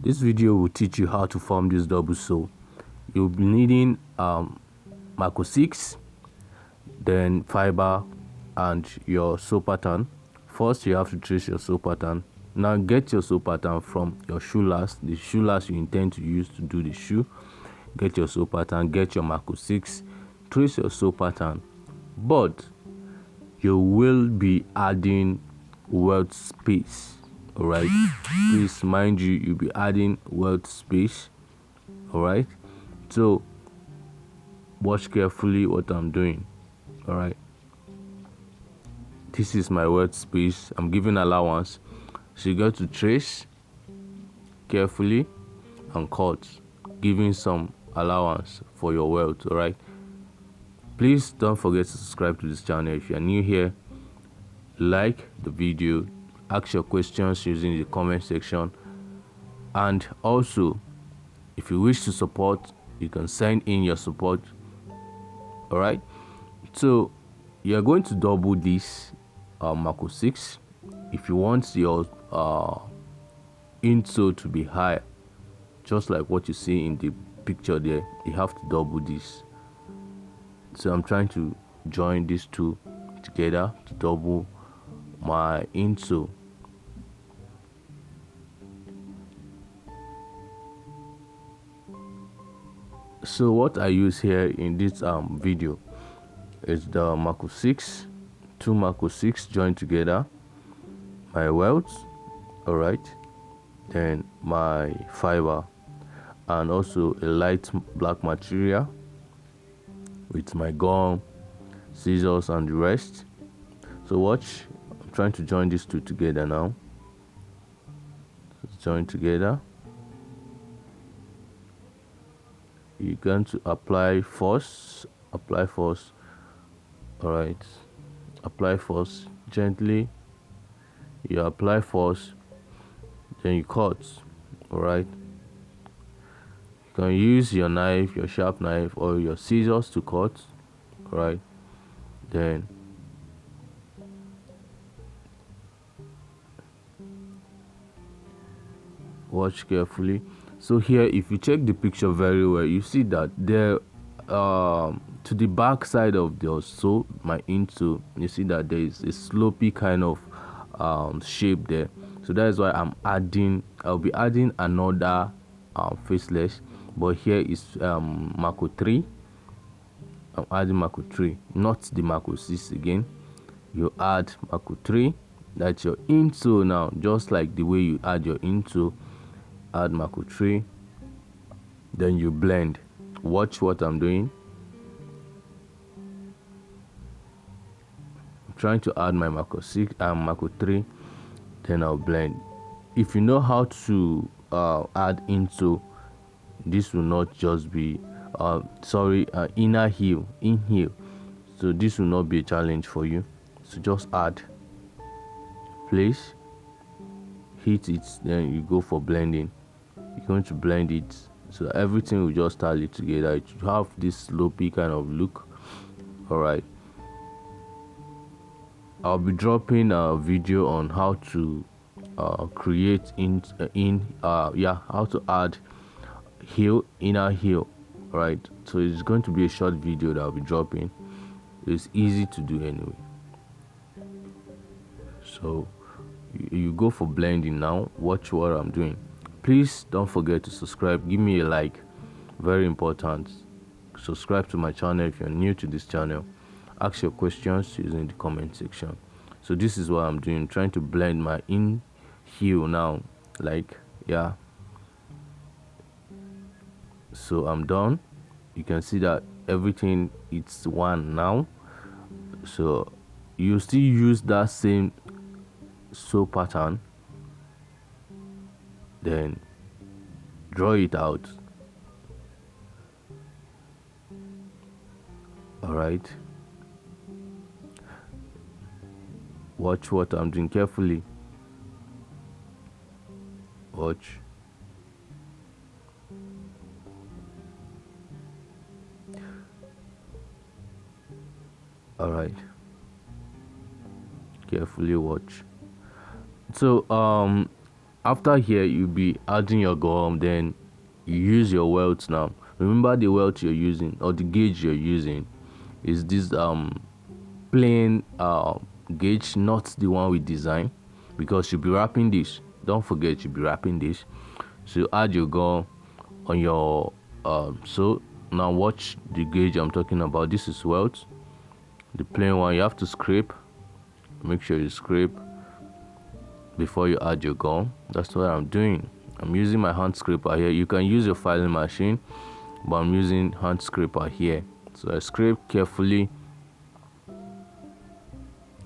This video will teach you how to form this double sole. You'll be needing maco 6, then fiber, and your sole pattern. First, you have to trace your sole pattern. Now get your sole pattern from your shoelast, the shoelast you intend to use to do the shoe. Get your sole pattern, get your maco 6, trace your sole pattern, but you will be adding welt space. All right, please mind you'll be adding welt space. All right, so watch carefully what I'm doing. All right, this is my welt space. I'm giving allowance, so you got to trace carefully and cut, giving some allowance for your welt. All right, please don't forget to subscribe to this channel if you are new here. Like the video, ask your questions using the comment section, and also if you wish to support, you can send in your support. All right, so you're going to double this maco 6. If you want your insole to be high, just like what you see in the picture there, you have to double this. So I'm trying to join these two together to double my insole. So what I use here in this video is the maco 6, two maco 6 joined together, my welt, all right, then my fiber, and also a light black material with my gum, scissors, and the rest. So watch, I'm trying to join these two together now. Let's join together. You're going to apply force. All right, apply force gently. You apply force, then you cut. All right, you can use your knife, your sharp knife, or your scissors to cut. All right, then watch carefully. So here, if you check the picture very well, you see that there to the back side of the sole, my insole, you see that there is a slopey kind of shape there. So that is why I'll be adding another faceless, but here is maco 3. I'm adding maco 3, not the maco 6 again. You add maco 3, that's your insole now, just like the way you add your insole. Add maco 3, then you blend. Watch what I'm doing. I'm trying to add my maco 6 and maco 3, then I'll blend. If you know how to add insole, this will not just be inner heel, in heel, so this will not be a challenge for you. So just add, place, hit it, then you go for blending. You're going to blend it so everything will just tally together. It should have this slopey kind of look. All right, I'll be dropping a video on how to create how to add heel, inner heel. Right, so it's going to be a short video that I'll be dropping. It's easy to do anyway. So you go for blending now. Watch what I'm doing. Please don't forget to subscribe, give me a like, very important. Subscribe to my channel if you're new to this channel. Ask your questions using the comment section. So this is what I'm doing, trying to blend my in heel now, like, yeah. So I'm done. You can see that everything, it's one now. So you still use that same sole pattern, then draw it out. All right, watch what I'm doing carefully. Watch. All right, carefully watch. So After here, you'll be adding your gum, then you use your welt now. Remember, the welt you're using or the gauge you're using is this plain gauge, not the one with design, because you'll be wrapping this. Don't forget, you'll be wrapping this. So you add your gum on your so now watch the gauge I'm talking about. This is welt, the plain one. You have to scrape. Make sure you scrape before you add your gum. That's what I'm doing. I'm using my hand scraper here. You can use your filing machine, but I'm using hand scraper here. So I scrape carefully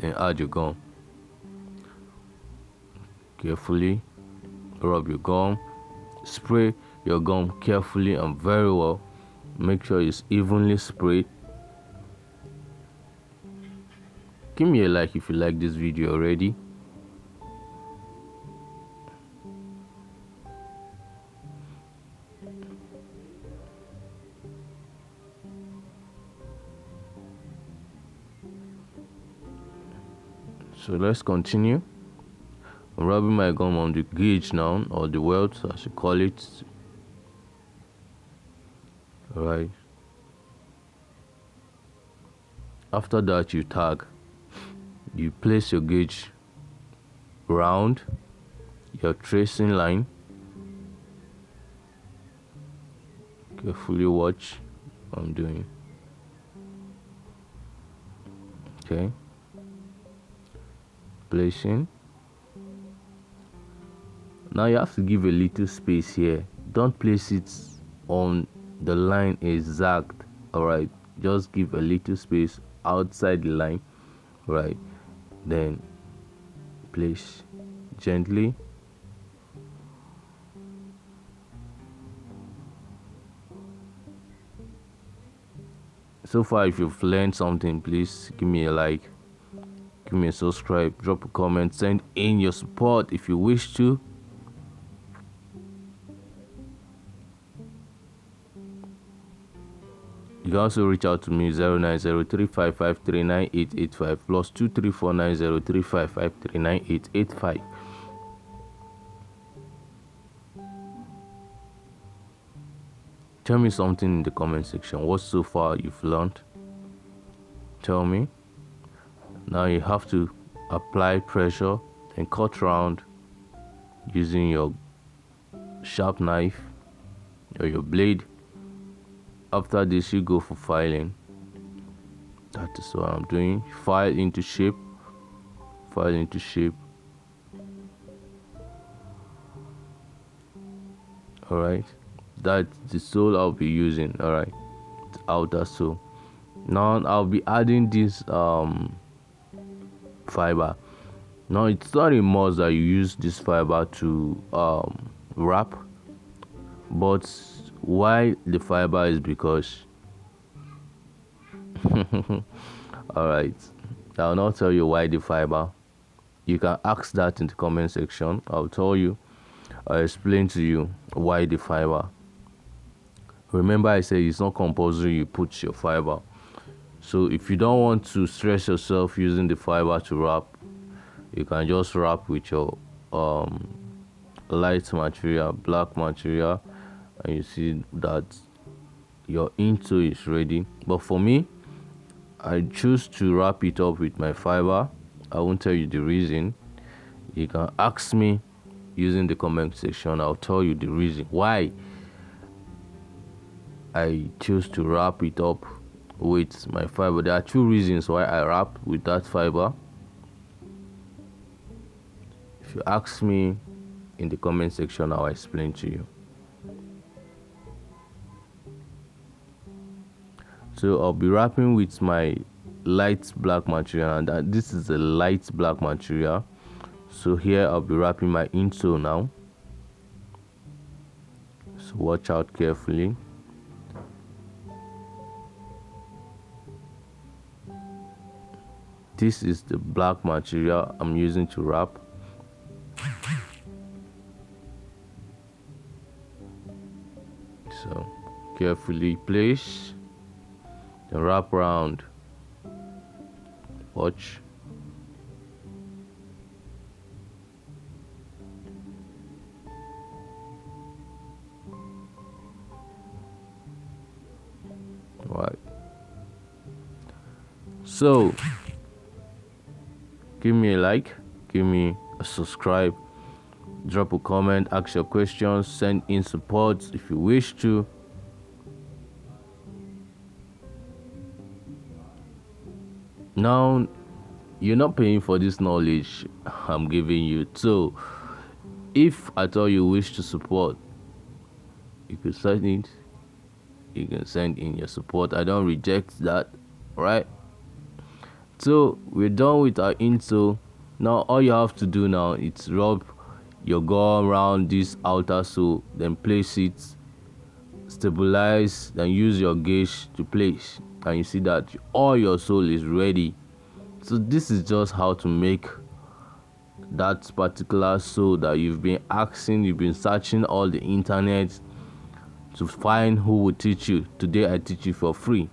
and add your gum. Carefully rub your gum. Spray your gum carefully and very well. Make sure it's evenly sprayed. Give me a like if you like this video already. So let's continue. I'm rubbing my gum on the gauge now, or the welt as you call it. Alright. After that, you tag. You place your gauge round your tracing line. Carefully watch what I'm doing. Okay. Placing. Now you have to give a little space here. Don't place it on the line exact. Alright, just give a little space outside the line. Right, then place gently. So far, if you've learned something, please give me a like, give me a subscribe, drop a comment, send in your support if you wish to. You can also reach out to me 09035539885 plus 2349035539885. Tell me something in the comment section. What so far you've learned? Tell me. Now you have to apply pressure and cut round using your sharp knife or your blade. After this, you go for filing. That is what I'm doing. File into shape. File into shape. Alright. That's the sole I'll be using. Alright. The outer sole. Now I'll be adding this fiber. Now it's not a must that you use this fiber to wrap, but why the fiber is because alright, I'll not tell you why the fiber. You can ask that in the comment section. I'll tell you, I'll explain to you why the fiber. Remember, I said it's not compulsory you put your fiber. So if you don't want to stress yourself using the fiber to wrap, you can just wrap with your light material, black material, and you see that your insole is ready. But for me, I choose to wrap it up with my fiber. I won't tell you the reason. You can ask me using the comment section. I'll tell you the reason why I choose to wrap it up with my fiber. There are two reasons why I wrap with that fiber. If you ask me in the comment section, I'll explain to you. So I'll be wrapping with my light black material, and this is a light black material. So here I'll be wrapping my insole now. So watch out carefully. This is the black material I'm using to wrap. So carefully place. Then wrap around. Watch. So give me a like, give me a subscribe, drop a comment, ask your questions, send in support if you wish to. Now, you're not paying for this knowledge I'm giving you. So if at all you wish to support, you can send it. You can send in your support. I don't reject that, right? So we're done with our insole. Now all you have to do now is rub your gum around this outer sole, then place it, stabilize, then use your gauge to place, and you see that all your sole is ready. So this is just how to make that particular sole that you've been searching all the internet to find who will teach you. Today I teach you for free.